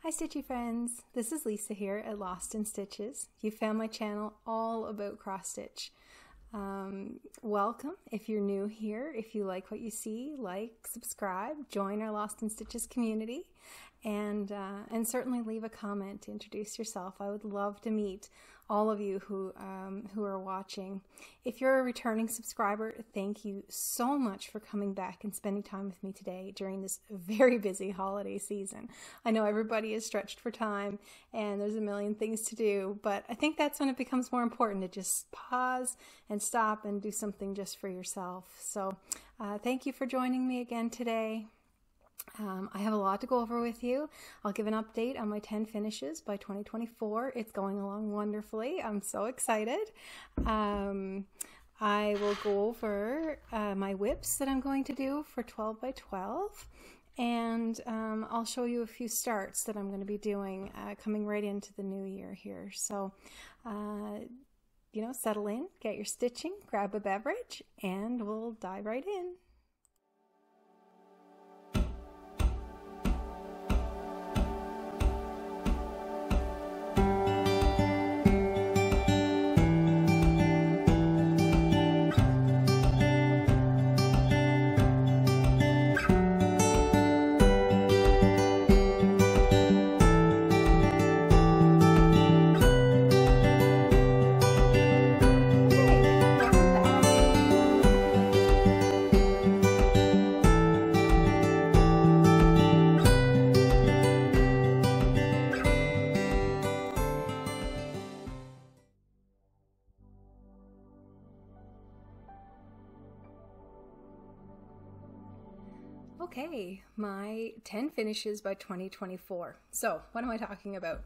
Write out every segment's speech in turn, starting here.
Hi Stitchy friends, this is Lisa here at Lost in Stitches. You found my channel all about cross stitch. Welcome if you're new here. If you like what you see, like, subscribe, join our Lost in Stitches community, and certainly leave a comment to introduce yourself. I would love to meet all of you who are watching. If you're a returning subscriber, thank you so much for coming back and spending time with me today during this very busy holiday season. I know everybody is stretched for time and there's a million things to do, but I think that's when it becomes more important to just pause and stop and do something just for yourself. So thank you for joining me again today. I have a lot to go over with you. I'll give an update on my 10 finishes by 2024. It's going along wonderfully. I'm so excited. I will go over my WIPs that I'm going to do for 12 by 12, and I'll show you a few starts that I'm going to be doing coming right into the new year here. So, you know, settle in, get your stitching, grab a beverage, and we'll dive right in. Okay, my 10 finishes by 2024. So what am I talking about?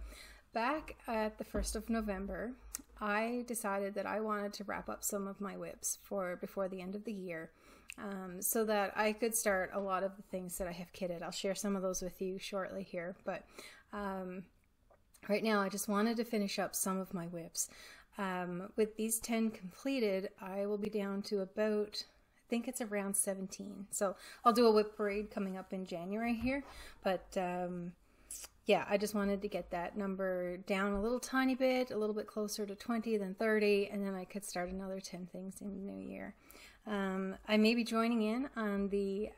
Back at the 1st of November, I decided that I wanted to wrap up some of my WIPs before the end of the year, so that I could start a lot of the things that I have kitted. I'll share some of those with you shortly here, but right now I just wanted to finish up some of my WIPs. With these 10 completed, I will be down to about, I think it's around 17. So I'll do a WIP parade coming up in January here, but yeah, I just wanted to get that number down a little tiny bit, a little bit closer to 20 than 30, and then I could start another 10 things in the new year. I may be joining in on the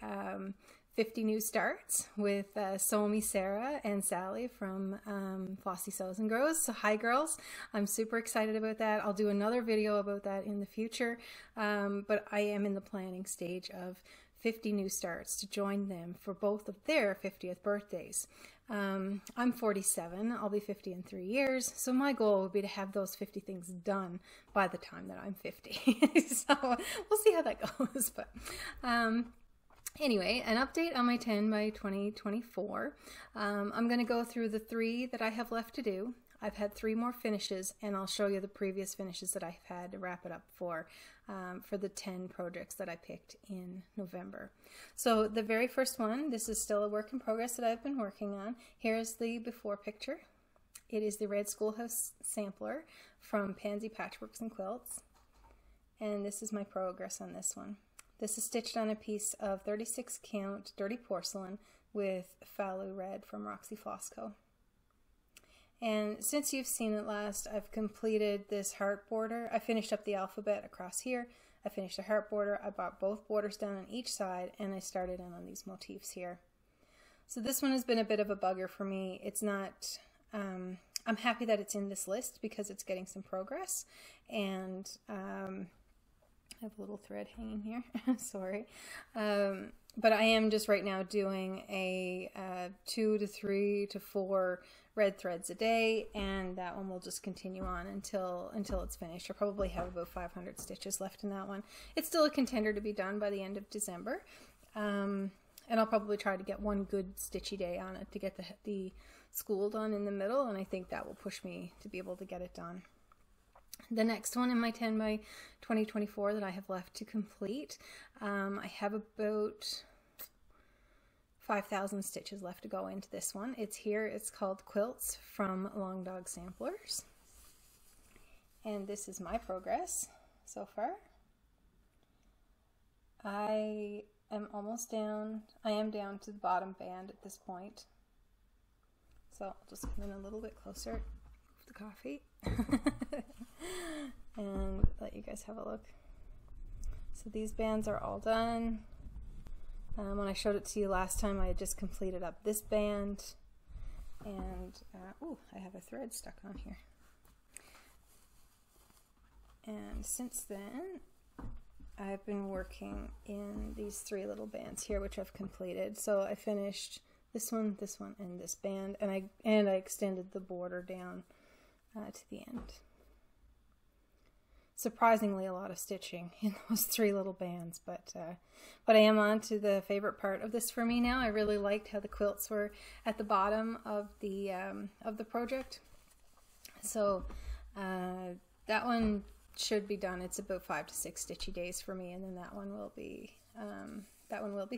50 new starts with Somi, Sarah, and Sally from Flossy Sews and Grows. So hi girls, I'm super excited about that. I'll do another video about that in the future, but I am in the planning stage of 50 new starts to join them for both of their 50th birthdays. I'm 47, I'll be 50 in 3 years, so my goal would be to have those 50 things done by the time that I'm 50. So we'll see how that goes, but anyway, an update on my 10 by 2024. I'm going to go through the 3 that I have left to do. I've had 3 more finishes, and I'll show you the previous finishes that I've had to wrap it up for the 10 projects that I picked in November. So the very first one, this is still a work in progress that I've been working on. Here's the before picture. It is the Red Schoolhouse Sampler from Pansy Patchworks and Quilts, and this is my progress on this one. This is stitched on a piece of 36 count dirty porcelain with Fau Red from Roxy Floss Co. And since you've seen it last, I've completed this heart border. I finished up the alphabet across here. I finished a heart border. I brought both borders down on each side, and I started in on these motifs here. So this one has been a bit of a bugger for me. It's not, I'm happy that it's in this list because it's getting some progress, and I have a little thread hanging here, sorry. But I am just right now doing a 2 to 3 to 4 red threads a day, and that one will just continue on until it's finished. I'll probably have about 500 stitches left in that one. It's still a contender to be done by the end of December, and I'll probably try to get one good stitchy day on it to get the school done in the middle, and I think that will push me to be able to get it done. The next one in my 10 by 2024 that I have left to complete, I have about 5,000 stitches left to go into this one. It's here, it's called Quilts from Longdog Samplers. And this is my progress so far. I am almost down, I am down to the bottom band at this point. So I'll just come in a little bit closer with the coffee and let you guys have a look. So these bands are all done. When I showed it to you last time, I had just completed up this band, and oh, I have a thread stuck on here. And since then, I've been working in these 3 little bands here, which I've completed. So I finished this one, and this band, and I extended the border down to the end. Surprisingly, a lot of stitching in those 3 little bands, but I am on to the favorite part of this for me now. I really liked how the quilts were at the bottom of the project. So that one should be done. It's about 5 to 6 stitchy days for me, and then that one will be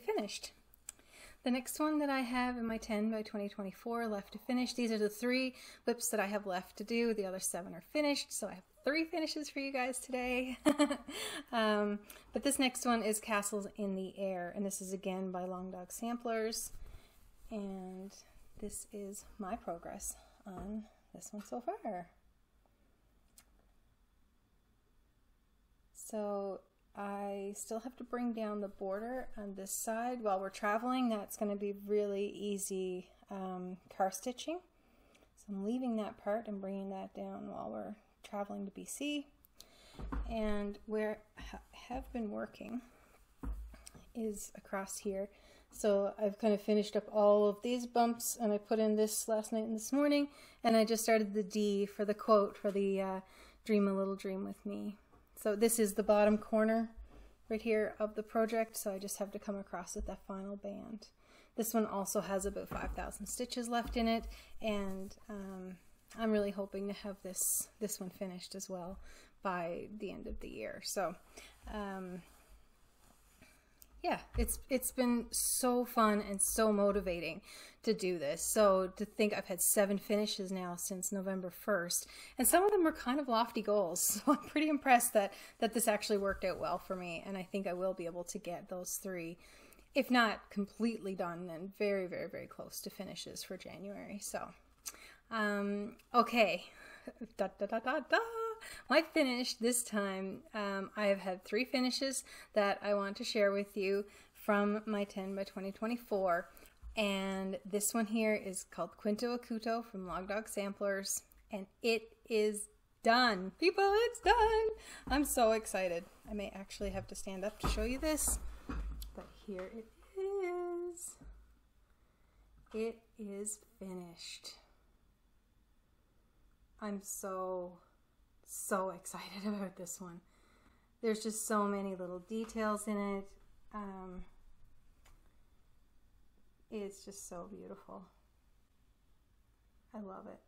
finished. The next one that I have in my 10 by 2024 left to finish. These are the 3 WIPs that I have left to do. The other 7 are finished, so I have 3 finishes for you guys today. But this next one is Castles in the Air, and this is again by Longdog Samplers. And this is my progress on this one so far. So I still have to bring down the border on this side while we're traveling. That's going to be really easy car stitching. So I'm leaving that part and bringing that down while we're traveling to BC. And where I have been working is across here. So I've kind of finished up all of these bumps, and I put in this last night and this morning, and I just started the D for the quote for the Dream a Little Dream with Me. So this is the bottom corner right here of the project, so I just have to come across with that final band. This one also has about 5,000 stitches left in it, and I'm really hoping to have this one finished as well by the end of the year. So yeah, it's been so fun and so motivating to do this. So to think I've had 7 finishes now since November 1st, and some of them were kind of lofty goals. So I'm pretty impressed that this actually worked out well for me, and I think I will be able to get those 3, if not completely done, then very, very, very close to finishes for January. So, okay. Da, da, da, da, da. My finish this time, I have had 3 finishes that I want to share with you from my 10 by 2024, and this one here is called Quinto Acuto from Longdog Samplers, and it is done. People, it's done! I'm so excited. I may actually have to stand up to show you this, but here it is. It is finished. I'm so excited about this one. There's just so many little details in it. It's just so beautiful. I love it.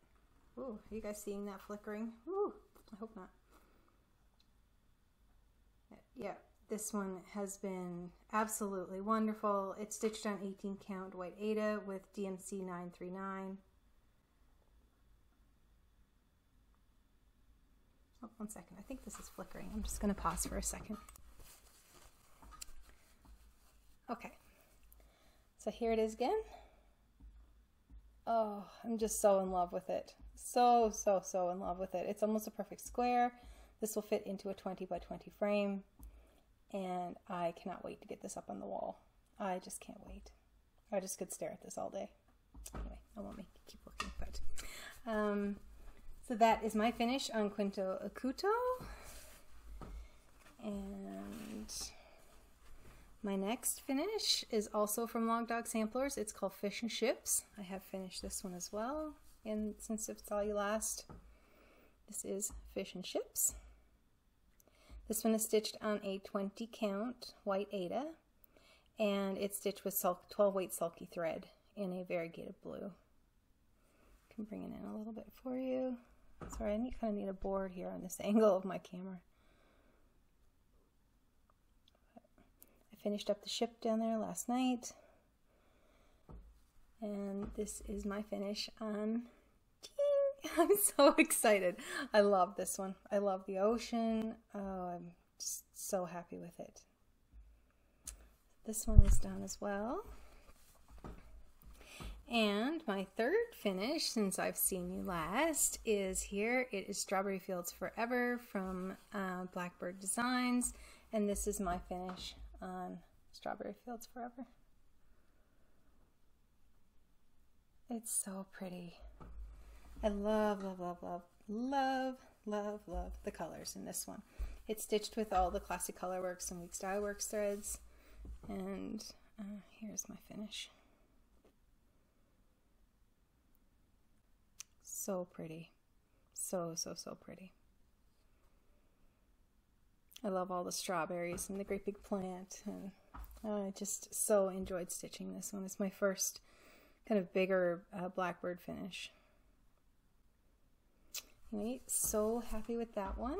Ooh, are you guys seeing that flickering? Ooh, I hope not. Yeah, this one has been absolutely wonderful. It's stitched on 18 count white Aida with DMC 939. Oh, 1 second. I think this is flickering. I'm just going to pause for a second. Okay. So here it is again. Oh, I'm just so in love with it. So in love with it. It's almost a perfect square. This will fit into a 20 by 20 frame. And I cannot wait to get this up on the wall. I just can't wait. I just could stare at this all day. Anyway, I won't make keep looking, but so that is my finish on Quinto Acuto. And my next finish is also from Longdog Samplers. It's called Fish and Ships. I have finished this one as well, and since I saw you last, this is Fish and Ships. This one is stitched on a 20 count white Aida, and it's stitched with 12 weight Sulky thread in a variegated blue. I can bring it in a little bit for you. Sorry, I kind of need a board here on this angle of my camera. I finished up the ship down there last night, and this is my finish on Ting. I'm so excited. I love this one. I love the ocean. Oh, I'm just so happy with it. This one is done as well. And my third finish since I've seen you last is here. It is Strawberry Fields Forever from Blackbird Designs, and this is my finish on Strawberry Fields Forever. It's so pretty. I love, love, love, love, love, love, love the colors in this one. It's stitched with all the Classic Colorworks and Weeks Dye Works threads, and here's my finish. So pretty. So, so, so pretty. I love all the strawberries and the great big plant, and I just so enjoyed stitching this one. It's my first kind of bigger Blackbird finish. Anyway, so happy with that one.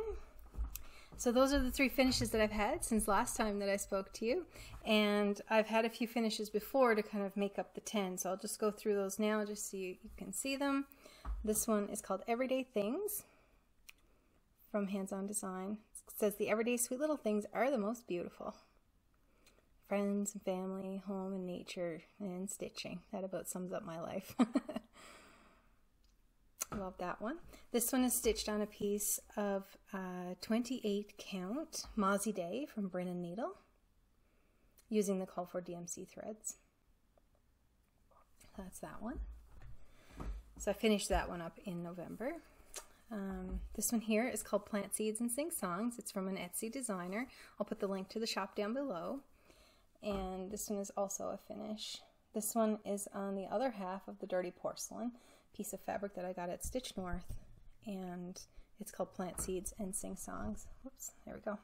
So those are the 3 finishes that I've had since last time that I spoke to you, and I've had a few finishes before to kind of make up the 10, so I'll just go through those now just so you can see them. This one is called Everyday Things from Hands On Design. It says, the everyday sweet little things are the most beautiful. Friends and family, home and nature, and stitching. That about sums up my life. Love that one. This one is stitched on a piece of 28 count Mozzie Day from Brin & Needle using the Call for DMC threads. That's that one. So I finished that one up in November. This one here is called Plant Seeds and Sing Songs. It's from an Etsy designer. I'll put the link to the shop down below. And this one is also a finish. This one is on the other half of the Dirty Porcelain piece of fabric that I got at Stitch North, and it's called Plant Seeds and Sing Songs. Whoops, there we go.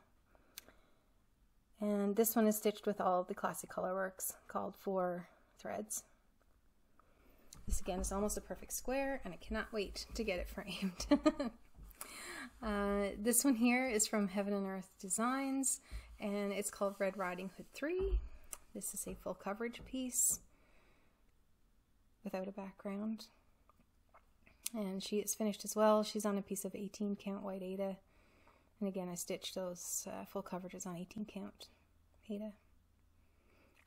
And this one is stitched with all of the Classic Colorworks called for threads. This again is almost a perfect square, and I cannot wait to get it framed. This one here is from Heaven and Earth Designs, and it's called Red Riding Hood 3. This is a full coverage piece without a background. And she is finished as well. She's on a piece of 18 count white Aida. And again, I stitched those full coverages on 18 count Aida.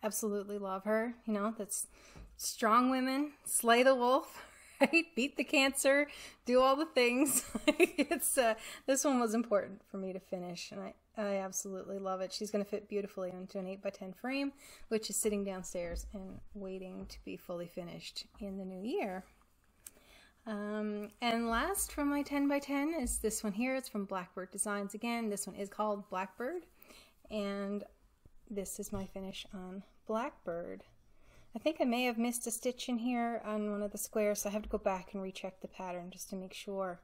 Absolutely love her. You know, that's strong women, slay the wolf, right? Beat the cancer, do all the things. It's this one was important for me to finish, and I absolutely love it. She's going to fit beautifully into an 8x10 frame, which is sitting downstairs and waiting to be fully finished in the new year. And last from my 10x10 is this one here. It's from Blackbird Designs again. This one is called Blackbird, and this is my finish on Blackbird. I think I may have missed a stitch in here on one of the squares, so I have to go back and recheck the pattern just to make sure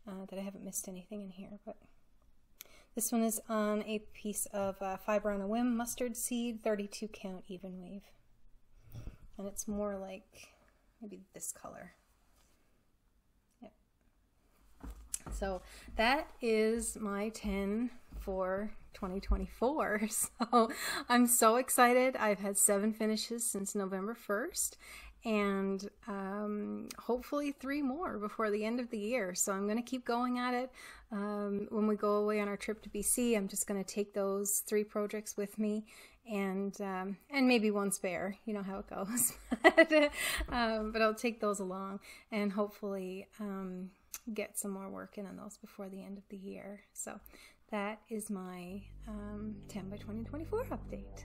that I haven't missed anything in here. But this one is on a piece of Fiber on a Whim mustard seed, 32 count even weave, and it's more like maybe this color. Yep. So that is my 10 for 2024. So I'm so excited. I've had 7 finishes since November 1st, and hopefully 3 more before the end of the year. So I'm going to keep going at it. When we go away on our trip to BC, I'm just going to take those 3 projects with me, and maybe 1 spare. You know how it goes. But I'll take those along, and hopefully get some more work in on those before the end of the year. So that is my 10 by 2024 update.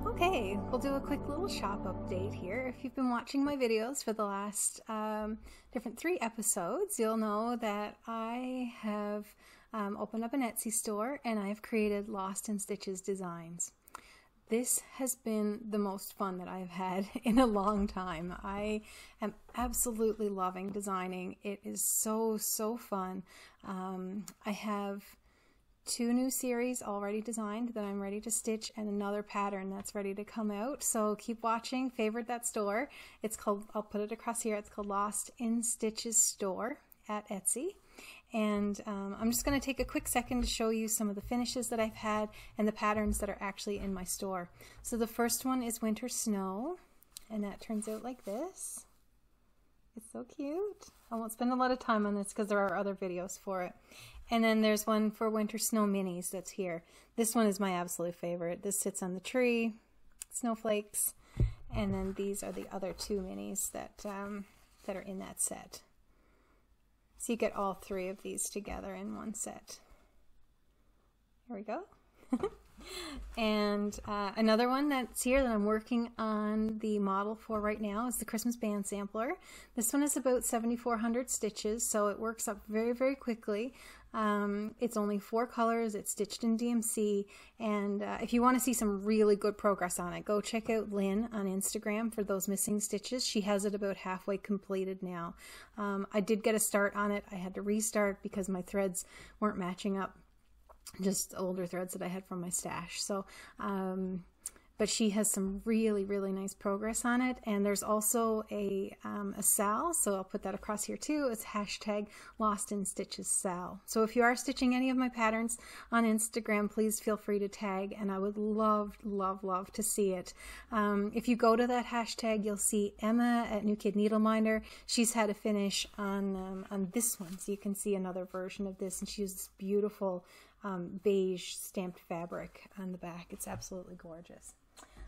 Okay, we'll do a quick little shop update here. If you've been watching my videos for the last different 3 episodes, you'll know that I have opened up an Etsy store, and I've created Lost in Stitches designs. This has been the most fun that I've had in a long time. I am absolutely loving designing. It is so, so fun. I have 2 new series already designed that I'm ready to stitch, and another pattern that's ready to come out. So keep watching, favorite that store. It's called, I'll put it across here, it's called Lost in Stitches Store at Etsy. And I'm just going to take a quick second to show you some of the finishes that I've had and the patterns that are actually in my store. So the first one is Winter Snow, and that turns out like this. It's so cute. I won't spend a lot of time on this because there are other videos for it. And then there's one for Winter Snow Minis that's here. This one is my absolute favorite. This sits on the tree, snowflakes, and then these are the other two minis that are in that set. So you get all three of these together in one set. Here we go. And another one that's here that I'm working on the model for right now is the Christmas Band Sampler. This one is about 7,400 stitches, so it works up very, very quickly. It's only 4 colors, it's stitched in DMC, and if you want to see some really good progress on it, go check out Lynn on Instagram for those missing stitches. She has it about halfway completed now. I did get a start on it. I had to restart because my threads weren't matching up, just older threads that I had from my stash. So but she has some really, really nice progress on it. And there's also a Sal, so I'll put that across here too. It's hashtag Lost in Stitches Sal. So if you are stitching any of my patterns on Instagram, please feel free to tag, and I would love, love, love to see it. If you go to that hashtag, you'll see Emma at New Kid Needleminder. She's had a finish on this one, so you can see another version of this, and she has this beautiful beige stamped fabric on the back. It's absolutely gorgeous.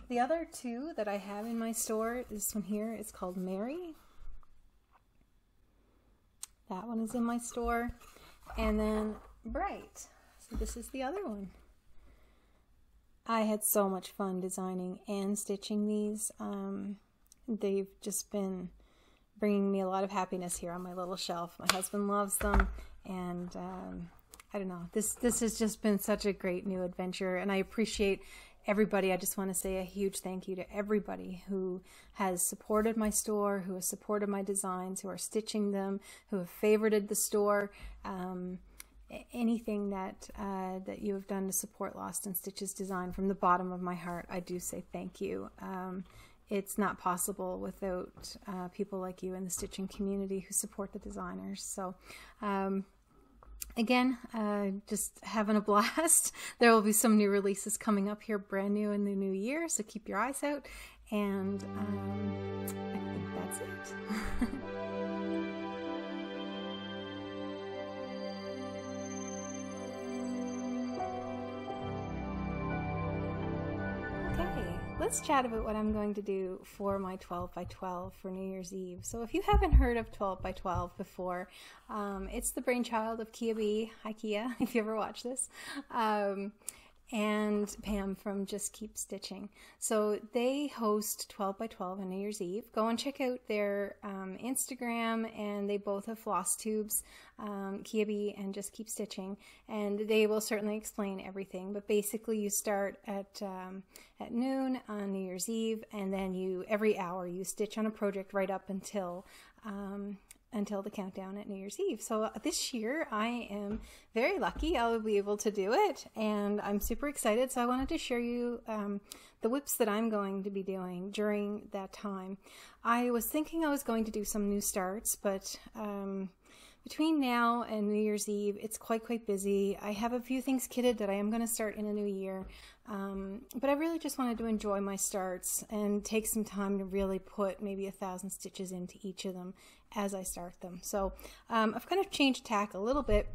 The other two that I have in my store, this one here is called Mary. That one is in my store. And then Bright. So this is the other one. I had so much fun designing and stitching these. They've just been bringing me a lot of happiness here on my little shelf. My husband loves them, and I don't know, this has just been such a great new adventure, and I appreciate everybody. I just want to say a huge thank you to everybody who has supported my store, who has supported my designs, who are stitching them, who have favorited the store. Anything that that you have done to support Lost in Stitches design, from the bottom of my heart, I do say thank you. It's not possible without people like you in the stitching community who support the designers. So again, just having a blast. There will be some new releases coming up here, brand new in the new year, so keep your eyes out. And I think that's it. Let's chat about what I'm going to do for my 12 by 12 for New Year's Eve. So if you haven't heard of 12 by 12 before, it's the brainchild of Kia B. Hi Kia, if you ever watch this. And Pam from Just Keep Stitching. So they host 12 by 12 on New Year's Eve. Go and check out their Instagram, and they both have Flosstubes, Kia B and Just Keep Stitching, and they will certainly explain everything. But basically you start at noon on New Year's Eve, and then every hour you stitch on a project right up until the countdown at New Year's Eve. So this year I am very lucky I will be able to do it, and I'm super excited. So I wanted to share you the WIPs that I'm going to be doing during that time. I was thinking I was going to do some new starts, but between now and New Year's Eve, it's quite busy. I have a few things kitted that I am going to start in the new year, but I really just wanted to enjoy my starts and take some time to really put maybe 1,000 stitches into each of them as I start them. So I've kind of changed tack a little bit,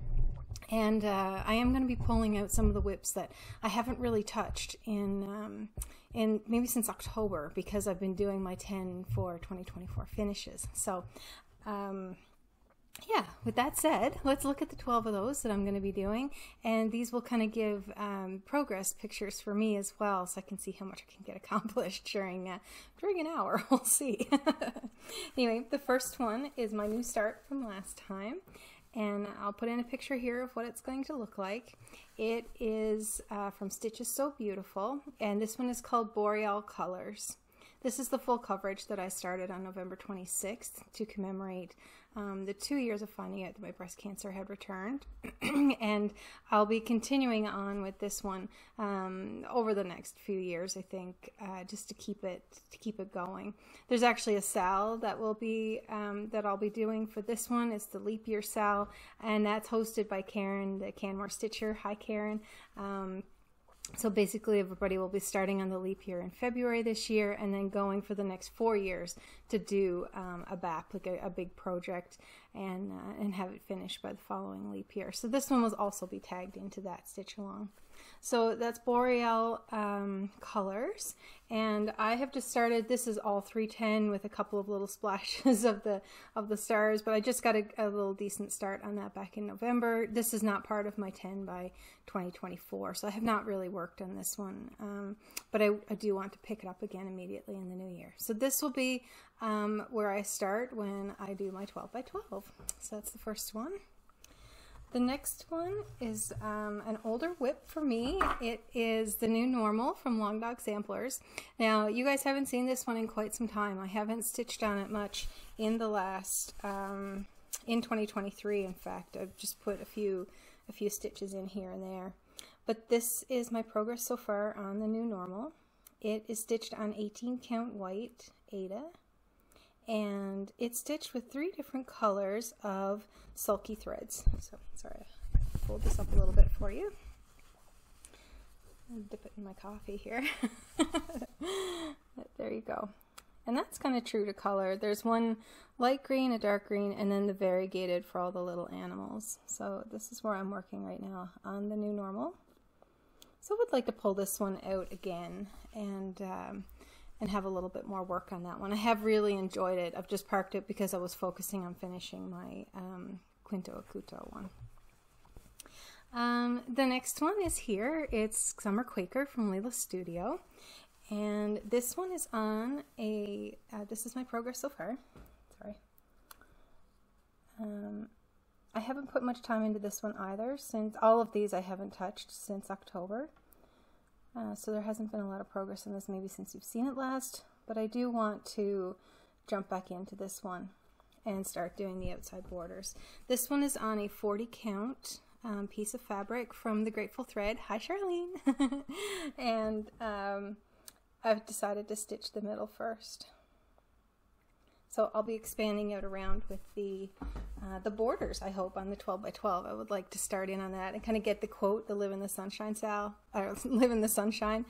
and I am going to be pulling out some of the WIPs that I haven't really touched in maybe since October, because I've been doing my 10 for 2024 finishes. So yeah, with that said, let's look at the 12 of those that I'm going to be doing, and these will kind of give progress pictures for me as well, so I can see how much I can get accomplished during an hour. We'll see. Anyway, the first one is my new start from last time, and I'll put in a picture here of what it's going to look like. It is from Stitches So Beautiful, and this one is called Boreal Colors. This is the full coverage that I started on November 26th to commemorate the 2 years of finding out that my breast cancer had returned. And I'll be continuing on with this one over the next few years, I think, just to keep it going. There's actually a sal that will be that I'll be doing for this one. It's the leap year sal, and that's hosted by Karen, the Canmore Stitcher. Hi, Karen. So basically everybody will be starting on the leap year in February this year, and then going for the next 4 years to do a BAP, like a big project, and have it finished by the following leap year. So this one will also be tagged into that stitch along. So that's Boreal colors, and I have just started. This is all 310 with a couple of little splashes of the stars, but I just got a little decent start on that back in November. This is not part of my 10 by 2024, so I have not really worked on this one, but I do want to pick it up again immediately in the new year. So this will be where I start when I do my 12 by 12. So that's the first one. The next one is an older WIP for me. It is the New Normal from Longdog Samplers. Now, you guys haven't seen this one in quite some time. I haven't stitched on it much in the last, in 2023, in fact. I've just put a few stitches in here and there. But this is my progress so far on the New Normal. It is stitched on 18 count white Aida. And it's stitched with 3 different colors of Sulky threads. So, sorry, I'll fold this up a little bit for you. I'll dip it in my coffee here. There you go. And that's kind of true to color. There's one light green, a dark green, and then the variegated for all the little animals. So this is where I'm working right now on the New Normal. So I would like to pull this one out again and have a little bit more work on that one. I have really enjoyed it. I've just parked it because I was focusing on finishing my Quinto Acuto one. The next one is here. It's Summer Quaker from Leila Studio. And this one is on a, this is my progress so far. Sorry. I haven't put much time into this one either, since all of these I haven't touched since October. So there hasn't been a lot of progress in this maybe since you've seen it last, but I do want to jump back into this one and start doing the outside borders. This one is on a 40 count piece of fabric from the Grateful Thread. Hi, Charlene! And I've decided to stitch the middle first. So I'll be expanding out around with the borders, I hope, on the 12 by 12. I would like to start in on that and kind of get the quote, the live in the sunshine sal, or live in the sunshine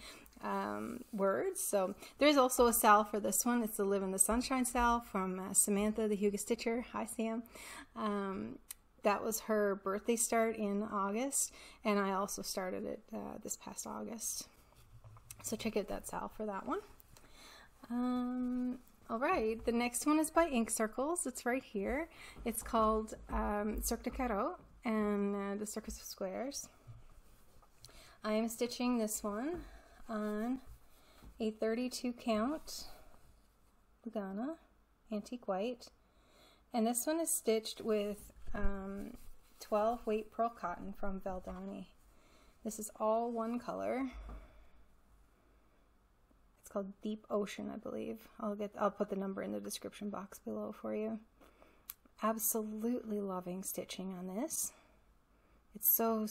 words. So there's also a sal for this one. It's the live in the sunshine sal from Samantha, the Huga Stitcher. Hi, Sam. That was her birthday start in August, and I also started it this past August. So check out that sal for that one. All right, the next one is by Ink Circles. It's right here. It's called Cirque de Carreau and the Circus of Squares. I am stitching this one on a 32 count Lugana antique white, and this one is stitched with 12 weight pearl cotton from Valdani. This is all one color. It's called Deep Ocean, I believe. I'll put the number in the description box below for you. Absolutely loving stitching on this. It's so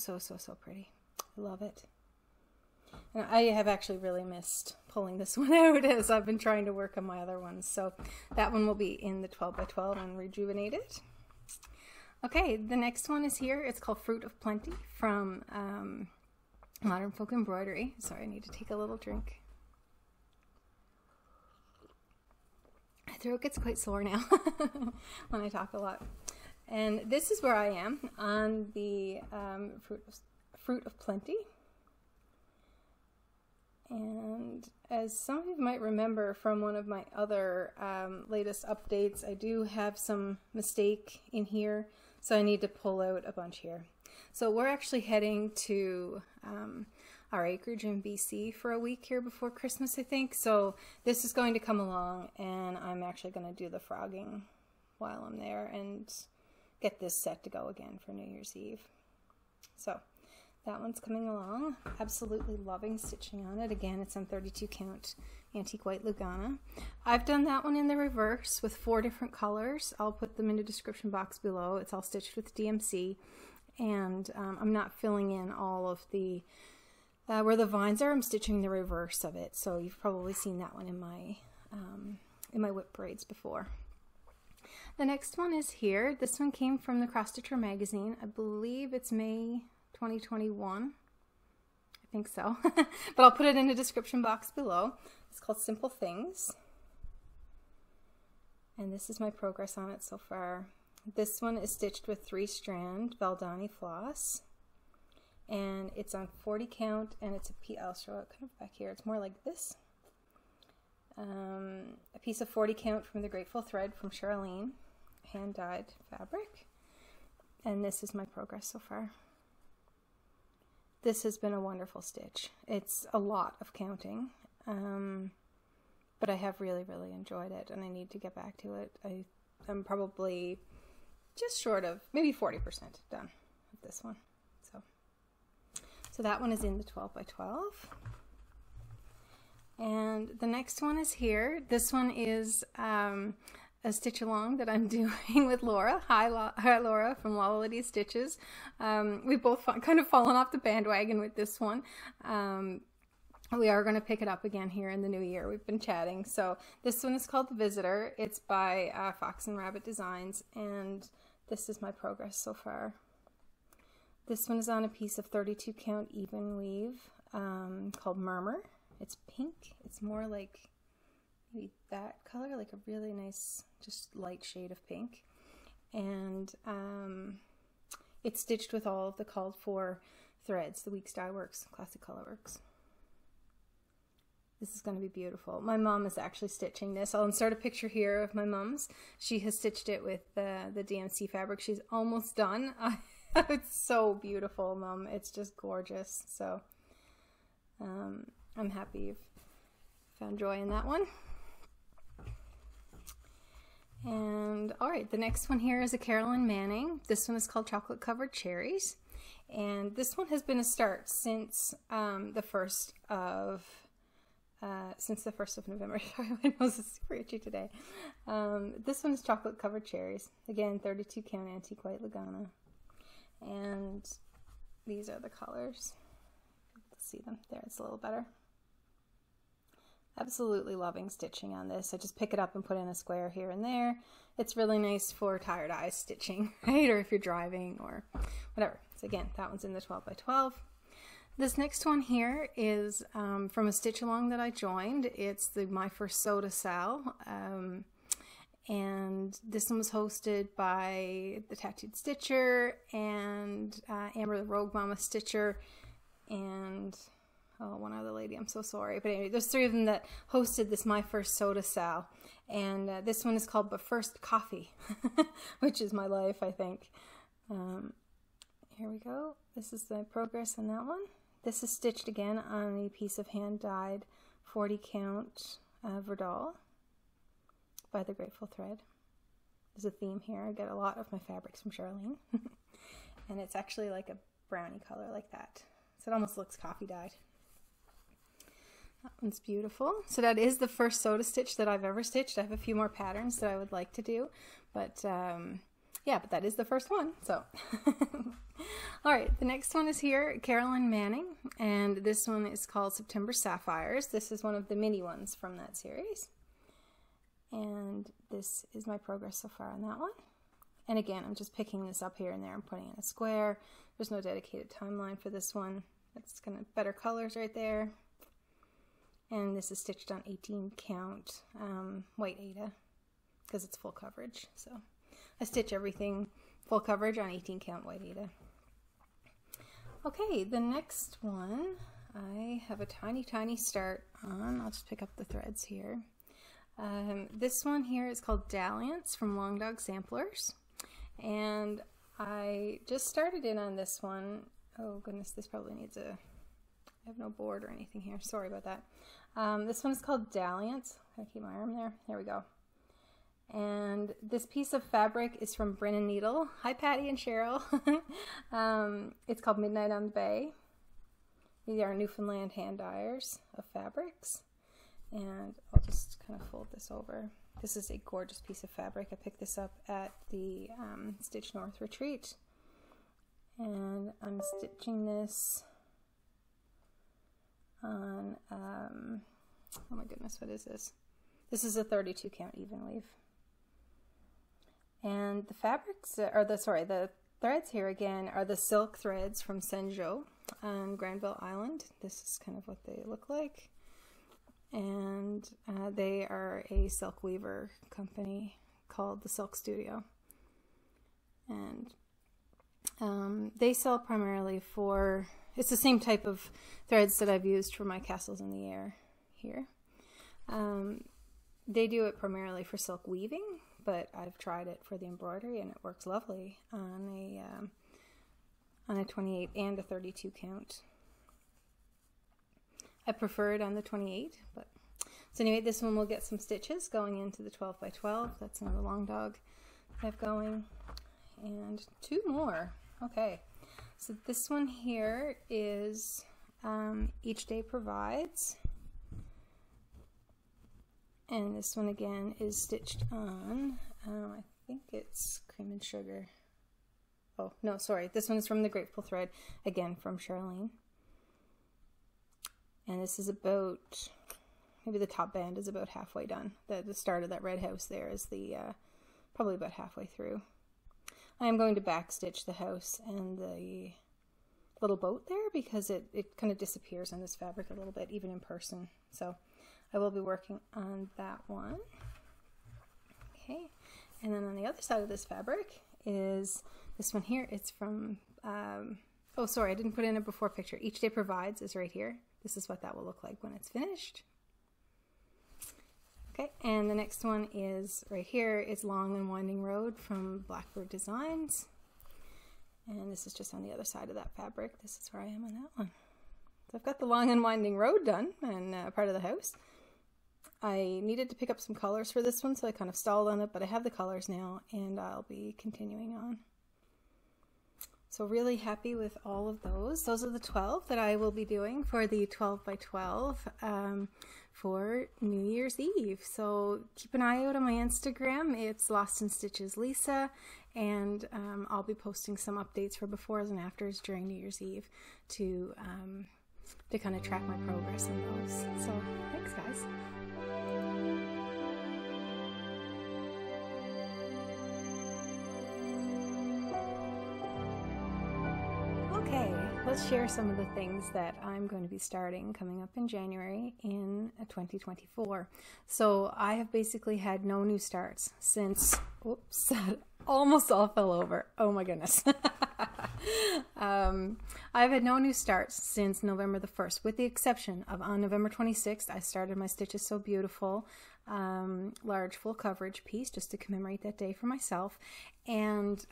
pretty. I love it. And I have actually really missed pulling this one out as I've been trying to work on my other ones. So that one will be in the 12 by 12 and rejuvenated. Okay, the next one is here. It's called Fruit of Plenty from Modern Folk Embroidery. Sorry, I need to take a little drink. My throat gets quite sore now when I talk a lot. And this is where I am on the Fruit of Plenty. And as some of you might remember from one of my other latest updates, I do have some mistake in here, so I need to pull out a bunch here. So we're actually heading to our acreage in BC for a week here before Christmas, I think. So this is going to come along, and I'm actually going to do the frogging while I'm there and get this set to go again for New Year's Eve. So that one's coming along. Absolutely loving stitching on it. Again, it's on 32 count Antique White Lugana. I've done that one in the reverse with 4 different colors. I'll put them in the description box below. It's all stitched with DMC, and I'm not filling in all of the where the vines are. I'm stitching the reverse of it, so you've probably seen that one in my WIP braids before. The next one is here. This one came from the Cross Stitcher magazine. I believe it's May 2021. I think so. But I'll put it in the description box below. It's called Simple Things. And this is my progress on it so far. This one is stitched with 3 strand Valdani floss. And it's on 40 count, and it's a piece. I'll show it kind of back here. It's more like this. A piece of 40 count from the Grateful Thread from Charlene, hand-dyed fabric. And this is my progress so far. This has been a wonderful stitch. It's a lot of counting, but I have really, really enjoyed it, and I need to get back to it. I'm probably just short of maybe 40% done with this one. So that one is in the 12 by 12. And the next one is here. This one is a stitch along that I'm doing with Laura. Hi Laura from Lolity Stitches. We've both kind of fallen off the bandwagon with this one. We are going to pick it up again here in the new year. We've been chatting. So this one is called The Visitor. It's by Fox and Rabbit Designs, and this is my progress so far. This one is on a piece of 32 count even weave called Murmur. It's pink. It's more like maybe that color, like a really nice, just light shade of pink. And it's stitched with all of the called for threads, the Weeks Dye Works, Classic Colorworks. This is going to be beautiful. My mom is actually stitching this. I'll insert a picture here of my mom's. She has stitched it with the DMC fabric. She's almost done. It's so beautiful, Mom. It's just gorgeous. So I'm happy you've found joy in that one. And all right, the next one here is a Carolyn Manning. This one is called Chocolate Covered Cherries, and this one has been a start since the 1st of November. Sorry, my nose is super itchy today. This one is Chocolate Covered Cherries. Again, 32 count Antique White Lugana. And these are the colors. Let's see them. There, it's a little better. Absolutely loving stitching on this. I just pick it up and put in a square here and there. It's really nice for tired eyes stitching, right? Or if you're driving or whatever. So again, that one's in the 12 by 12. This next one here is from a stitch along that I joined. It's the My First Soda Sal. And this one was hosted by the Tattooed Stitcher and Amber the Rogue Mama Stitcher and one other lady. I'm so sorry. But anyway, there's 3 of them that hosted this My First Soda Sal. And this one is called But First Coffee, which is my life, I think. Here we go. This is the progress on that one. This is stitched again on a piece of hand-dyed 40 count Verdal by the Grateful Thread. There's a theme here. I get a lot of my fabrics from Charlene. And it's actually like a brownie color like that. So it almost looks coffee dyed. That one's beautiful. So that is the first soda stitch that I've ever stitched. I have a few more patterns that I would like to do. But yeah, but that is the first one. So all right, the next one is here, Carolyn Manning. And this one is called September Sapphires. This is one of the mini ones from that series. And this is my progress so far on that one. And again, I'm just picking this up here and there and putting in a square. There's no dedicated timeline for this one. It's kind of better colors right there. And this is stitched on 18 count white Aida because it's full coverage. So I stitch everything full coverage on 18 count white Aida. Okay, the next one I have a tiny, tiny start on. I'll just pick up the threads here. This one here is called Dalliance from Longdog Samplers, and I just started in on this one. Oh goodness, this probably needs a, I have no board or anything here, sorry about that. This one is called Dalliance. Can I keep my arm there? There we go. And this piece of fabric is from Brennan Needle. Hi Patty and Cheryl. It's called Midnight on the Bay. These are Newfoundland hand dyers of fabrics. And I'll just kind of fold this over. This is a gorgeous piece of fabric. I picked this up at the Stitch North retreat. And I'm stitching this on, oh my goodness, what is this? This is a 32 count even weave. And the fabrics, the threads here again are the silk threads from Sanjo on Granville Island. This is kind of what they look like. And they are a silk weaver company called the Silk Studio. And they sell primarily for, it's the same type of threads that I've used for my Castles in the Air here. They do it primarily for silk weaving, but I've tried it for the embroidery and it works lovely on a 28 and a 32 count. I prefer it on the 28, but so anyway, this one will get some stitches going into the 12 by 12. That's another Longdog I have going, and two more. Okay, so this one here is Each Day Provides, and this one again is stitched on, I think it's Cream and Sugar. Oh, no, sorry, this one is from the Grateful Thread, again from Charlene. And this is about, maybe the top band is about halfway done. The start of that red house there is the probably about halfway through. I am going to back stitch the house and the little boat there because it kind of disappears on this fabric a little bit, even in person. So I will be working on that one. Okay, and then on the other side of this fabric is this one here. It's from, oh sorry, I didn't put in a before picture. Each Day Provides is right here. This is what that will look like when it's finished. Okay, and the next one is right here. It's Long and Winding Road from Blackbird Designs. And this is just on the other side of that fabric. This is where I am on that one. So I've got the Long and Winding Road done and part of the house. I needed to pick up some colors for this one, so I kind of stalled on it, but I have the colors now and I'll be continuing on. So really happy with all of those. Those are the 12 that I will be doing for the 12 by 12 for New Year's Eve. So keep an eye out on my Instagram. It's Lost in Stitches Lisa, and I'll be posting some updates for befores and afters during New Year's Eve to kind of track my progress on those. So thanks, guys. Let's share some of the things that I'm going to be starting coming up in January in 2024. So I have basically had no new starts since, oops, almost all fell over. Oh my goodness. I've had no new starts since November the 1st, with the exception of on November 26th, I started my Stitches So Beautiful large full coverage piece just to commemorate that day for myself. And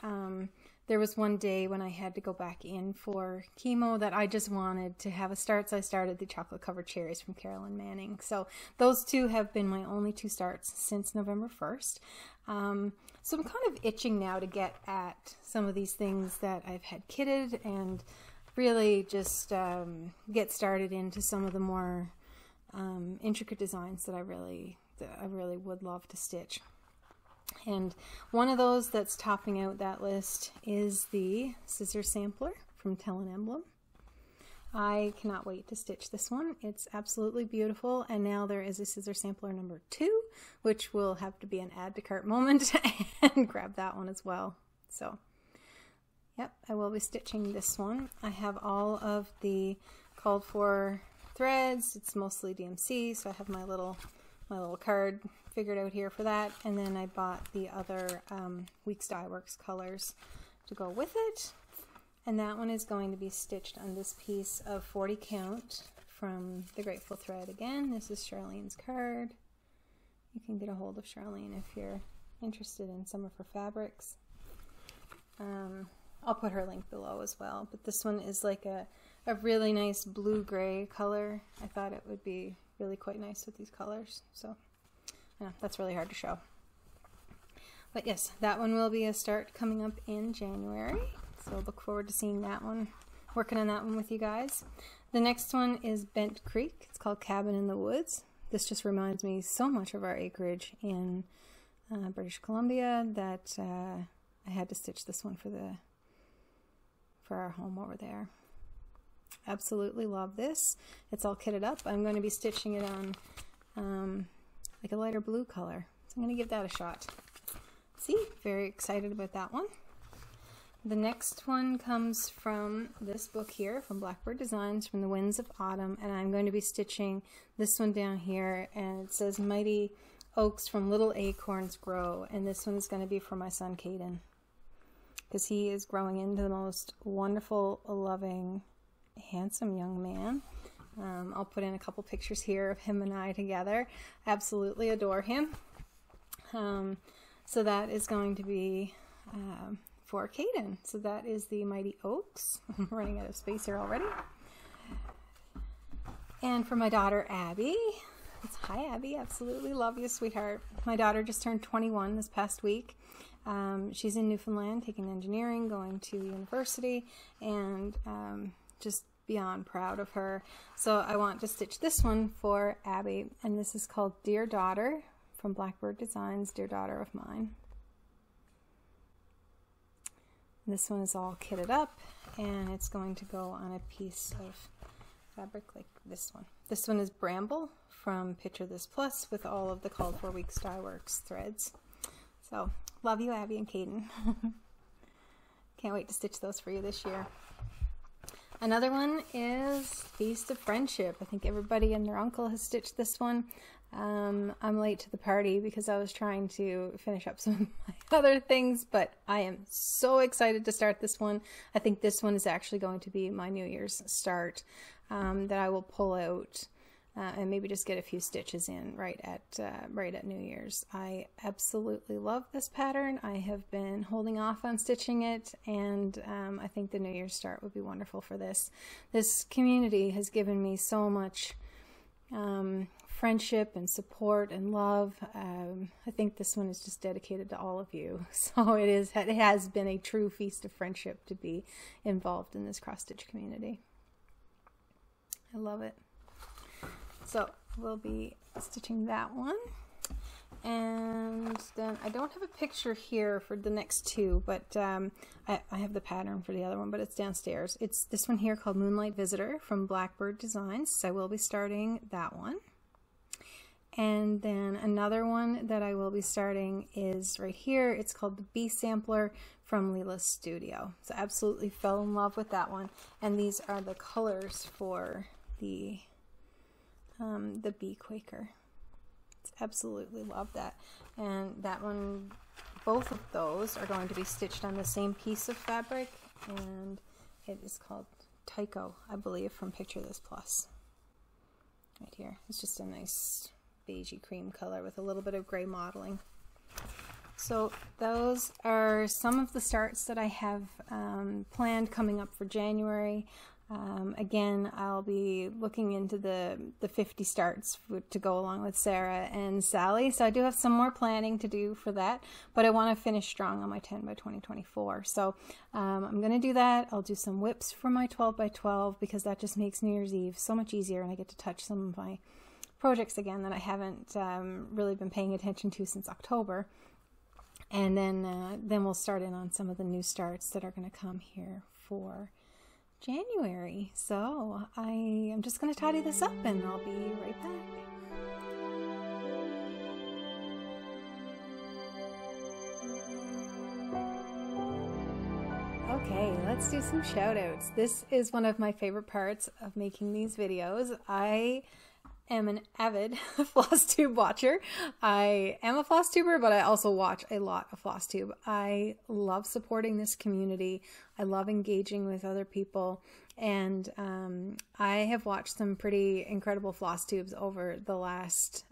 there was one day when I had to go back in for chemo that I just wanted to have a start, so I started the chocolate covered cherries from Carolyn Manning. So those two have been my only two starts since November 1st. So I'm kind of itching now to get at some of these things that I've had kitted and really just get started into some of the more intricate designs that I really would love to stitch. And one of those that's topping out that list is the scissor sampler from Tell an Emblem. I cannot wait to stitch this one. It's absolutely beautiful, and now there is a scissor sampler number 2, which will have to be an add to cart moment and grab that one as well. So yep, I will be stitching this one. I have all of the called for threads. It's mostly DMC, so I have my little card figured out here for that, and then I bought the other Weeks Dye Works colors to go with it, and that one is going to be stitched on this piece of 40 count from the Grateful Thread. Again, this is Charlene's card. You can get a hold of Charlene if you're interested in some of her fabrics. I'll put her link below as well, but this one is like a really nice blue-gray color. I thought it would be really quite nice with these colors, so yeah, that's really hard to show. But yes, that one will be a start coming up in January, so look forward to seeing that one, working on that one with you guys. The next one is Bent Creek. It's called Cabin in the Woods. This just reminds me so much of our acreage in British Columbia that I had to stitch this one for our home over there. Absolutely love this. It's all kitted up. I'm going to be stitching it on like a lighter blue color. So I'm going to give that a shot. See, very excited about that one. The next one comes from this book here, from Blackbird Designs, from the Winds of Autumn, and I'm going to be stitching this one down here, and it says Mighty Oaks from Little Acorns Grow, and this one is going to be for my son Caden, because he is growing into the most wonderful, loving, handsome young man. I'll put in a couple pictures here of him and I together. Absolutely adore him. So that is going to be for Caden. So that is the Mighty Oaks. I'm running out of space here already. And for my daughter Abby, it's hi Abby, absolutely love you, sweetheart. My daughter just turned 21 this past week. She's in Newfoundland taking engineering, going to university, and just beyond proud of her. So I want to stitch this one for Abby, and this is called Dear Daughter from Blackbird Designs, Dear Daughter of Mine. This one is all kitted up, and it's going to go on a piece of fabric like this one. This one is Bramble from Picture This Plus with all of the Called For Weeks Dye Works threads. So, love you, Abby and Caden. Can't wait to stitch those for you this year. Another one is Feast of Friendship. I think everybody and their uncle has stitched this one. I'm late to the party because I was trying to finish up some of my other things, but I am so excited to start this one. I think this one is actually going to be my New Year's start that I will pull out and maybe just get a few stitches in right at New Year's. I absolutely love this pattern. I have been holding off on stitching it, and I think the New Year's start would be wonderful for this. This community has given me so much friendship and support and love. I think this one is just dedicated to all of you. So it has been a true feast of friendship to be involved in this cross-stitch community. I love it. So we'll be stitching that one. And then I don't have a picture here for the next two, but I have the pattern for the other one, but it's downstairs. It's this one here called Moonlight Visitor from Blackbird Designs. So I will be starting that one. And then another one that I will be starting is right here. It's called the Bee Sampler from Leela's Studio. So absolutely fell in love with that one. And these are the colors for the Bee Quaker. Absolutely love that. And that one, both of those are going to be stitched on the same piece of fabric, and it is called Tycho, I believe, from Picture This Plus. Right here. It's just a nice beigey cream color with a little bit of gray modeling. So those are some of the starts that I have planned coming up for January. Again, I'll be looking into the 50 starts to go along with Sarah and Sally, so I do have some more planning to do for that, but I want to finish strong on my 10 by 2024. So I'm going to do that. I'll do some whips for my 12 by 12 because that just makes New Year's Eve so much easier, and I get to touch some of my projects again that I haven't really been paying attention to since October. And then we'll start in on some of the new starts that are going to come here for January. So I am just going to tidy this up and I'll be right back. Okay, let's do some shout outs. This is one of my favorite parts of making these videos. I am an avid Flosstube watcher. I am a Flosstuber, but I also watch a lot of Flosstube. I love supporting this community. I love engaging with other people, and I have watched some pretty incredible Flosstubes over the last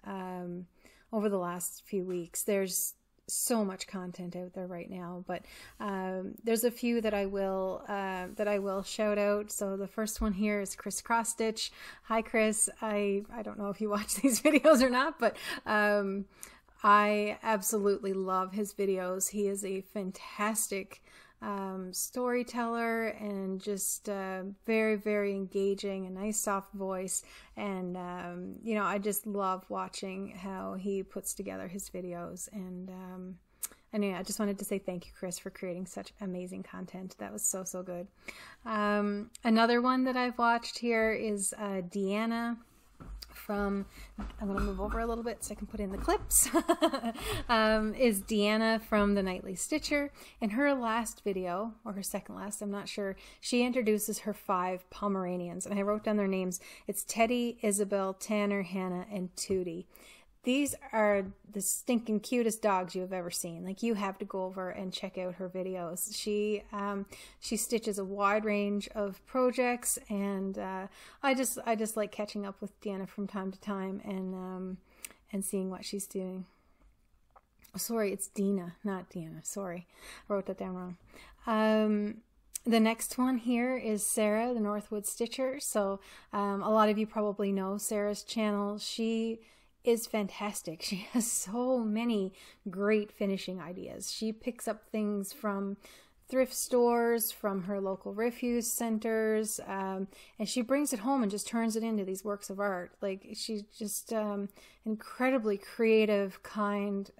few weeks. There's so much content out there right now, but there's a few that I will shout out. So the first one here is Chris Cross Stitch. Hi Chris. I don't know if you watch these videos or not, but I absolutely love his videos. He is a fantastic storyteller, and just very, very engaging, a nice soft voice. And you know, I just love watching how he puts together his videos. And yeah, I just wanted to say thank you, Chris, for creating such amazing content. That was so, so good. Another one that I've watched here is Deanna from, I'm going to move over a little bit so I can put in the clips, is Deanna from the Nightly Stitcher. In her last video, or her second last, I'm not sure, she introduces her 5 Pomeranians, and I wrote down their names. It's Teddy, Isabel, Tanner, Hannah, and Tootie. These are the stinking cutest dogs you have ever seen. Like, you have to go over and check out her videos. She stitches a wide range of projects, and I just like catching up with Deanna from time to time and seeing what she's doing. Sorry, it's Dina, not Deanna. Sorry, I wrote that down wrong. The next one here is Sarah, the Northwood Stitcher. So a lot of you probably know Sarah's channel. She is fantastic. She has so many great finishing ideas. She picks up things from thrift stores, from her local refuse centers, and she brings it home and just turns it into these works of art. Like, she's just incredibly creative, kind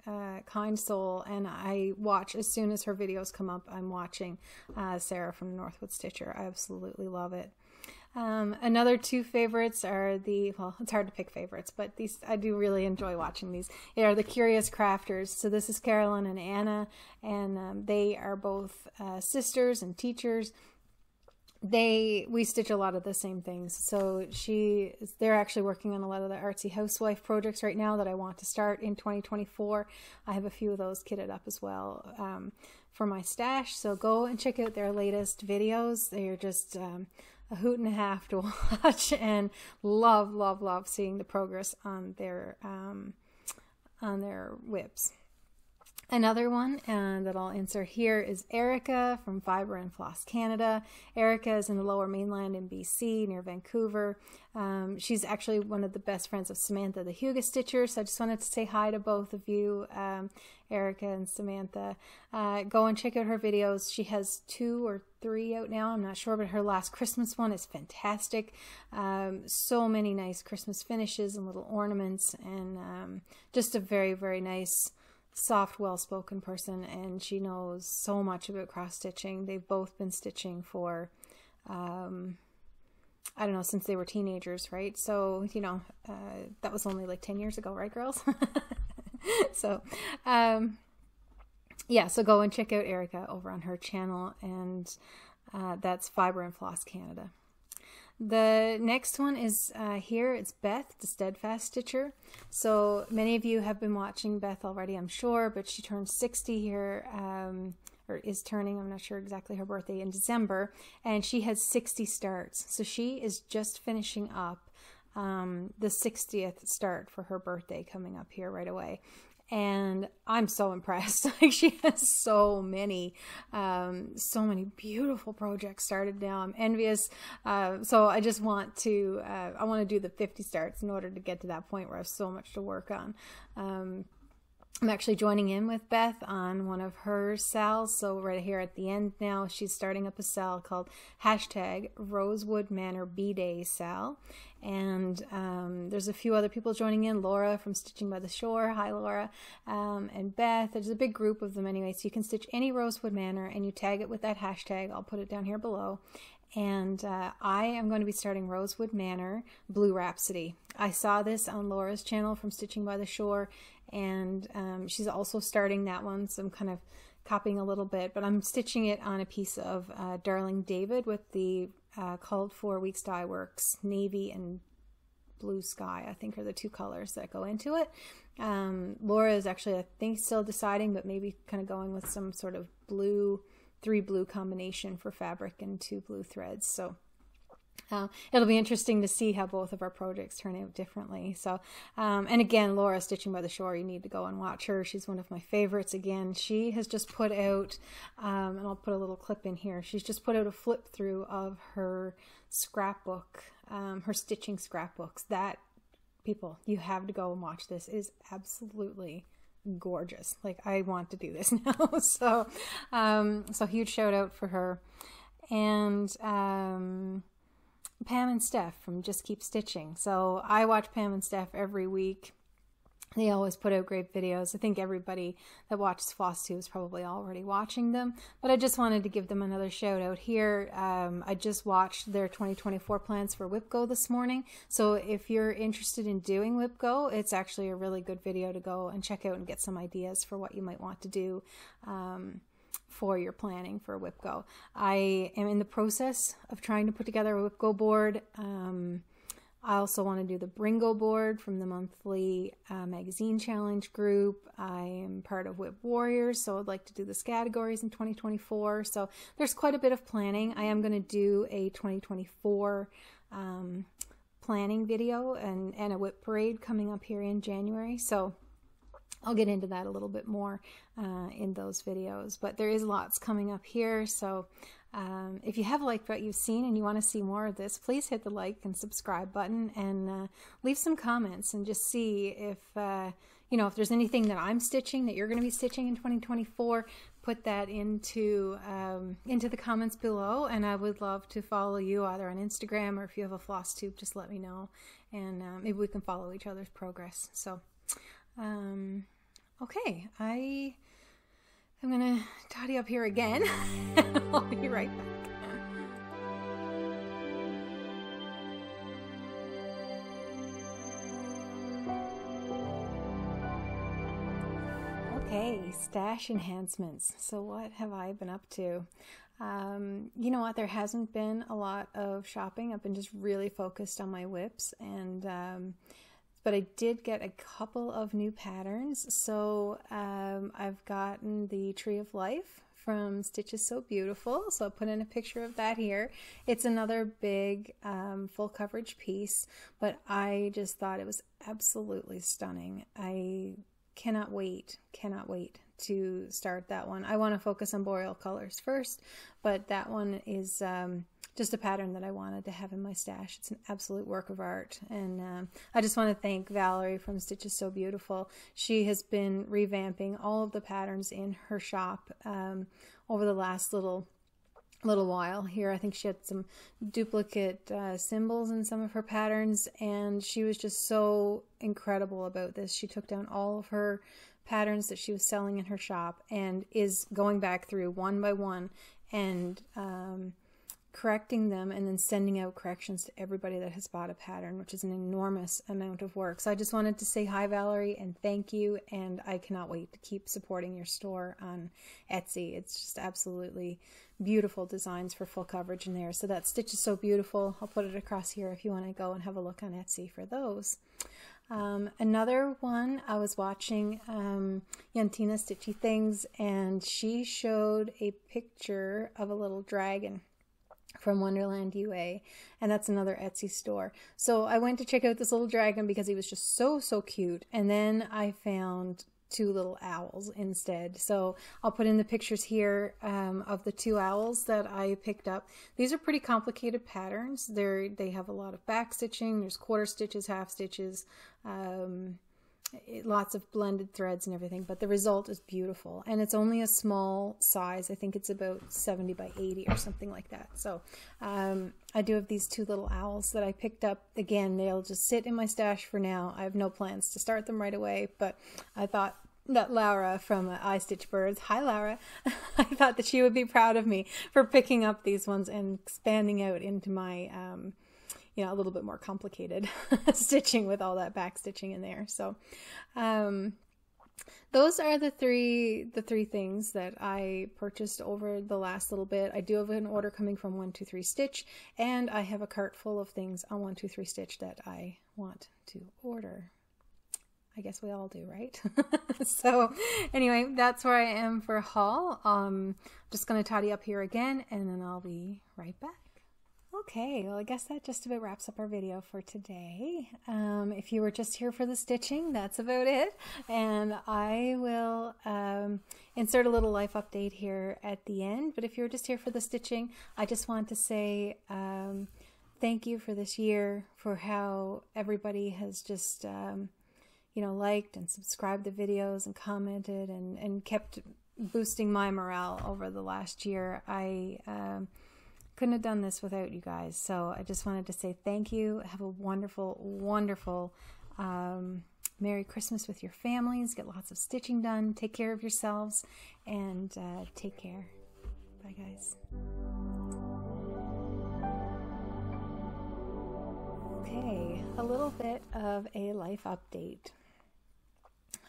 soul, and I watch, as soon as her videos come up, I'm watching Sarah from the Northwood Stitcher. I absolutely love it. Another 2 favorites are well, it's hard to pick favorites, but these, I do really enjoy watching these. They are the Curious Crafters. So this is Carolyn and Anna, and they are both sisters and teachers. We stitch a lot of the same things. So they're actually working on a lot of the artsy housewife projects right now that I want to start in 2024. I have a few of those kitted up as well for my stash. So go and check out their latest videos. They are just a hoot and a half to watch, and love seeing the progress on their WIPs. Another one that I'll insert here is Erica from Fiber and Floss Canada. Erica is in the Lower Mainland in BC near Vancouver. She's actually one of the best friends of Samantha, the Huga Stitcher. So I just wanted to say hi to both of you, Erica and Samantha. Go and check out her videos. She has 2 or 3 out now, I'm not sure, but her last Christmas one is fantastic. So many nice Christmas finishes and little ornaments, and just a very, very nice, soft, well-spoken person, and she knows so much about cross-stitching. They've both been stitching for, I don't know, since they were teenagers, right? So, you know, that was only like 10 years ago, right, girls? So, yeah, so go and check out Erica over on her channel, and that's Fiber and Floss Canada. The next one is here, it's Beth, the Steadfast Stitcher. So many of you have been watching Beth already, I'm sure, but she turned 60 here, or is turning, I'm not sure exactly her birthday, in December, and she has 60 starts. So she is just finishing up the 60th start for her birthday coming up here right away. And I'm so impressed. Like, she has so many beautiful projects started now. I'm envious. So I just want to, I want to do the 50 starts in order to get to that point where I have so much to work on. I'm actually joining in with Beth on one of her sales. So right here at the end now, she's starting up a sale called #Rosewood Manor B-Day Sale. And there's a few other people joining in. Laura from Stitching by the Shore. Hi, Laura. And Beth. There's a big group of them anyway. So you can stitch any Rosewood Manor and you tag it with that hashtag. I'll put it down here below. And I am going to be starting Rosewood Manor Blue Rhapsody. I saw this on Laura's channel from Stitching by the Shore, and she's also starting that one, so I'm kind of copying a little bit, but I'm stitching it on a piece of Darling David with the Called For Weeks Dye Works Navy and Blue Sky, I think, are the 2 colors that go into it. Laura is actually, I think, still deciding, but maybe kind of going with some sort of blue, 3 blue combination for fabric and 2 blue threads. So it'll be interesting to see how both of our projects turn out differently. So, and again, Laura, Stitching by the Shore, you need to go and watch her. She's one of my favorites. Again, she has just put out, and I'll put a little clip in here, she's just put out a flip through of her scrapbook, her stitching scrapbooks. That, people, you have to go and watch this. It is absolutely gorgeous. Like, I want to do this now. So, so huge shout out for her. And Pam and Steph from Just Keep Stitching. So I watch Pam and Steph every week. They always put out great videos. I think everybody that watches Flosstube is probably already watching them, but I just wanted to give them another shout out here. I just watched their 2024 plans for WIP Go this morning. So if you're interested in doing WIP Go, it's actually a really good video to go and check out and get some ideas for what you might want to do for your planning for WIP Go. I am in the process of trying to put together a WIP Go board. I also want to do the Bringo board from the monthly magazine challenge group. I am part of WIP Warriors, so I'd like to do the categories in 2024. So there's quite a bit of planning. I am going to do a 2024 planning video and a WIP parade coming up here in January. So I'll get into that a little bit more in those videos. But there is lots coming up here, so if you have liked what you've seen and you want to see more of this, please hit the like and subscribe button and leave some comments and just see if, you know, if there's anything that I'm stitching that you're going to be stitching in 2024, put that into the comments below, and I would love to follow you either on Instagram, or if you have a Flosstube, just let me know, and maybe we can follow each other's progress. So, okay, I'm gonna tidy up here again. I'll be right back. Okay, stash enhancements. So what have I been up to? You know what, there hasn't been a lot of shopping. I've been just really focused on my WIPs, and but I did get a couple of new patterns. So I've gotten the Tree of Life from Stitches So Beautiful. So I'll put in a picture of that here. It's another big full coverage piece, but I just thought it was absolutely stunning. I cannot wait to start that one. I want to focus on boreal colors first, but that one is just a pattern that I wanted to have in my stash. It's an absolute work of art, and I just want to thank Valerie from Stitches So Beautiful. She has been revamping all of the patterns in her shop over the last little while here. I think she had some duplicate symbols in some of her patterns, and she was just so incredible about this. She took down all of her patterns that she was selling in her shop and is going back through one by one and correcting them, and then sending out corrections to everybody that has bought a pattern, which is an enormous amount of work. So I just wanted to say hi, Valerie, and thank you, and I cannot wait to keep supporting your store on Etsy. It's just absolutely beautiful designs for full coverage in there. So that Stitches So Beautiful, I'll put it across here if you want to go and have a look on Etsy for those. Another one, I was watching Yantina Stitchy Things, and she showed a picture of a little dragon from Wonderland UA, and that's another Etsy store. So I went to check out this little dragon because he was just so cute, and then I found two little owls instead. So I'll put in the pictures here of the two owls that I picked up. These are pretty complicated patterns. They have a lot of back stitching. There's quarter stitches, half stitches, lots of blended threads and everything, but the result is beautiful, and it's only a small size. I think it's about 70 by 80 or something like that. So I do have these two little owls that I picked up. Again, they'll just sit in my stash for now. I have no plans to start them right away, but I thought that Laura from I Stitch Birds, hi Laura, I thought that she would be proud of me for picking up these ones and expanding out into my you know, a little bit more complicated stitching with all that back stitching in there. So those are the three things that I purchased over the last little bit. I do have an order coming from 123 Stitch, and I have a cart full of things on 123 Stitch that I want to order. I guess we all do, right? So anyway, that's where I am for haul. Just going to tidy up here again, and then I'll be right back. Okay, well, I guess that just about wraps up our video for today. If you were just here for the stitching, that's about it. And I will insert a little life update here at the end. But if you're just here for the stitching, I just want to say thank you for this year, for how everybody has just you know, liked and subscribed the videos and commented and kept boosting my morale over the last year. I couldn't have done this without you guys. So I just wanted to say thank you. Have a wonderful, wonderful Merry Christmas with your families. Get lots of stitching done. Take care of yourselves, and take care. Bye, guys. Okay, a little bit of a life update.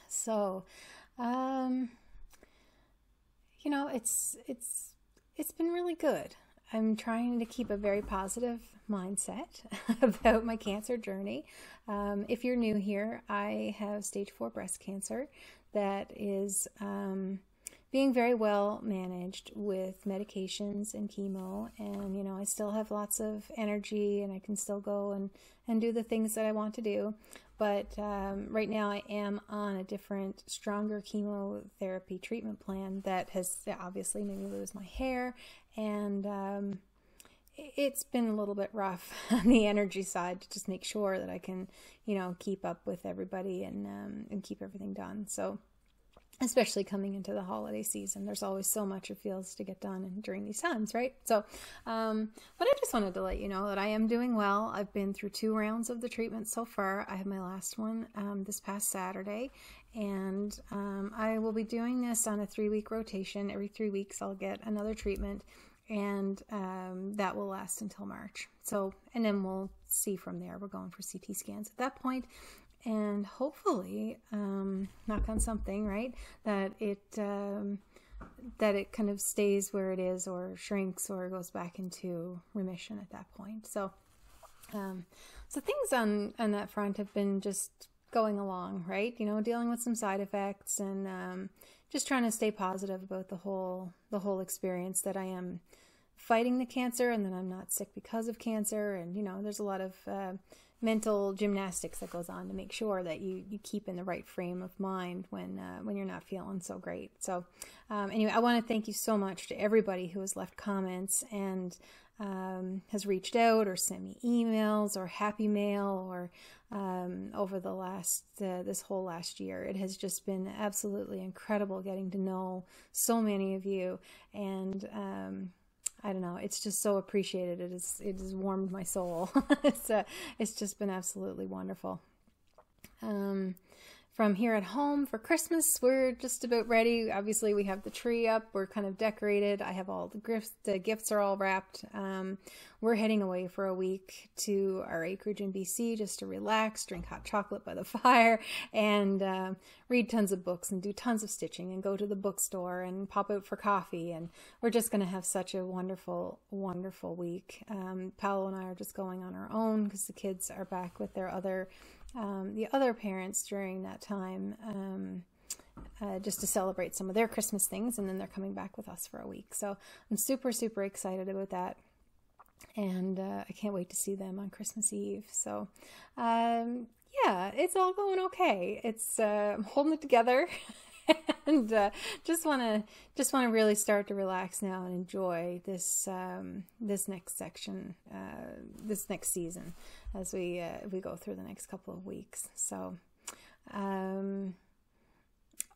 So, you know, it's been really good. I'm trying to keep a very positive mindset about my cancer journey. If you're new here, I have stage 4 breast cancer that is being very well managed with medications and chemo, and you know, I still have lots of energy and I can still go and do the things that I want to do. But right now I am on a different, stronger chemotherapy treatment plan that has obviously made me lose my hair, and it's been a little bit rough on the energy side to just make sure that I can, you know, keep up with everybody and keep everything done. So, especially coming into the holiday season, there's always so much it feels to get done during these times, right? So, but I just wanted to let you know that I am doing well. I've been through 2 rounds of the treatment so far. I have my last one this past Saturday, and I will be doing this on a 3-week rotation. Every 3 weeks I'll get another treatment, and that will last until March. So, and then we'll see from there. We're going for CT scans at that point. And hopefully, knock on something, right, that it kind of stays where it is, or shrinks, or goes back into remission at that point. So, so things on that front have been just going along, right? You know, dealing with some side effects, and just trying to stay positive about the whole experience, that I am fighting the cancer, and that I'm not sick because of cancer. And you know, there's a lot of mental gymnastics that goes on to make sure that you keep in the right frame of mind when you're not feeling so great. So anyway, I want to thank you so much to everybody who has left comments and has reached out or sent me emails or happy mail, or over the last this whole last year. It has just been absolutely incredible getting to know so many of you, and I don't know, it's just so appreciated. It has warmed my soul. It's just been absolutely wonderful. From here at home for Christmas, we're just about ready. Obviously, we have the tree up. We're kind of decorated. I have all the gifts. The gifts are all wrapped. We're heading away for a week to our acreage in BC just to relax, drink hot chocolate by the fire, and read tons of books and do tons of stitching and go to the bookstore and pop out for coffee. And we're just going to have such a wonderful, wonderful week. Paolo and I are just going on our own because the kids are back with their the other parents during that time, just to celebrate some of their Christmas things, and then they're coming back with us for a week. So I'm super, super excited about that, and I can't wait to see them on Christmas Eve. So yeah, it's all going okay. It's I'm holding it together. And just want to really start to relax now and enjoy this this next section, this next season, as we go through the next couple of weeks. So,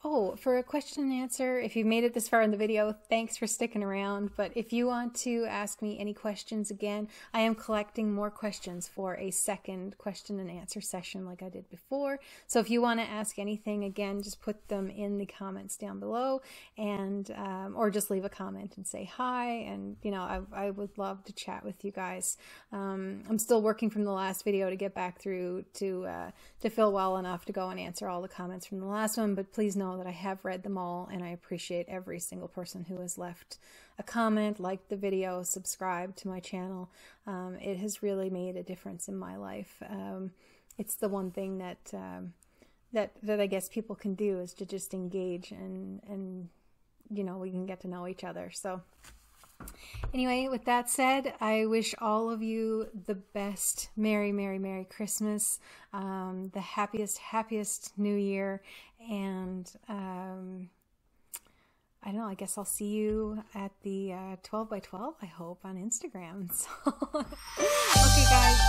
oh, for a question and answer, if you've made it this far in the video, thanks for sticking around. But if you want to ask me any questions again, I am collecting more questions for a second question and answer session like I did before. So if you want to ask anything again, just put them in the comments down below, and or just leave a comment and say hi. And you know, I would love to chat with you guys. I'm still working from the last video to get back through to feel well enough to go and answer all the comments from the last one, but please know that I have read them all, and I appreciate every single person who has left a comment, liked the video, subscribed to my channel. It has really made a difference in my life. It's the one thing that I guess people can do, is to just engage, and you know, we can get to know each other. So anyway, with that said, I wish all of you the best Merry, Merry, Merry Christmas, the happiest New Year, and I don't know, I guess I'll see you at the 12 by 12, I hope, on Instagram. So, okay guys,